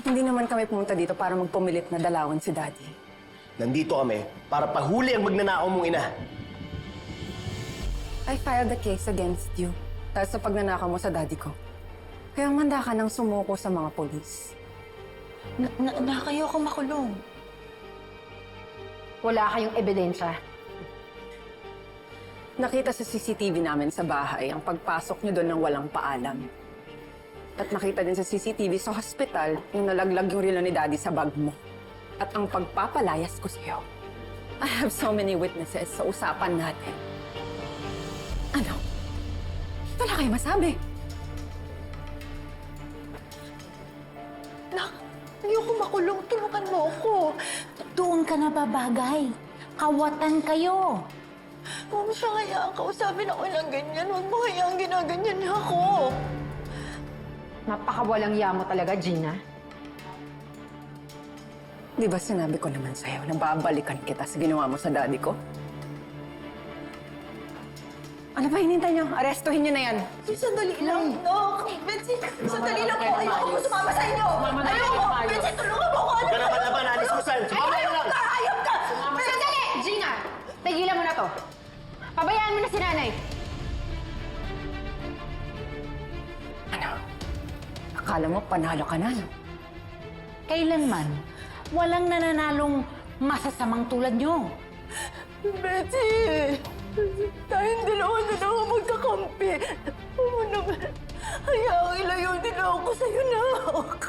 Hindi naman kami pumunta dito para magpumilit na dalawan si Daddy. Nandito kami para pahuli ang magnanakaw mong ina. I filed a case against you dahil sa pagnanakaw mo sa Daddy ko. Kaya manda ka nang sumuko sa mga polis. Kayo ko makulong. Wala kayong ebidensya. Nakita sa CCTV namin sa bahay ang pagpasok niyo doon ng walang paalam. At nakita din sa CCTV sa hospital yung nalaglag yung relo ni Daddy sa bag mo. At ang pagpapalayas ko sa'yo. I have so many witnesses sa usapan natin. Ano? Wala kayo masabi. Ayoko makulong. Tulungan mo ako. Doon ka na babagay. Kawatan kayo. Huwag mo siya hayaan kausapin ako ng ganyan. Huwag mo hayaan ginaganyan niya ako. Napakawalang yamo talaga, Gina. Di ba sinabi ko naman sa'yo na babalikan kita sa ginawa mo sa Daddy ko? Ano ba hinintay niyo? Arestuhin niyo na yan. Sandali lang, Doc. Betsy, sandali lang po. Ayoko po sumama sa inyo. Ayoko. Betsy, tulungan mo ako. Huwag ka naman naman, alis ko sa'yo. Sumama ka lang! Ayop ka! Sandali! Gina! Tigilan mo na to. Pabayaan mo na si nanay. Ano? Akala mo panalo ka na, no? Kailanman, walang nananalong masasamang tulad nyo. Betsy! Tayong dalawa na lang ang magkakampi. Oo naman. Hayaan ilayo din ako sa'yo, Nak.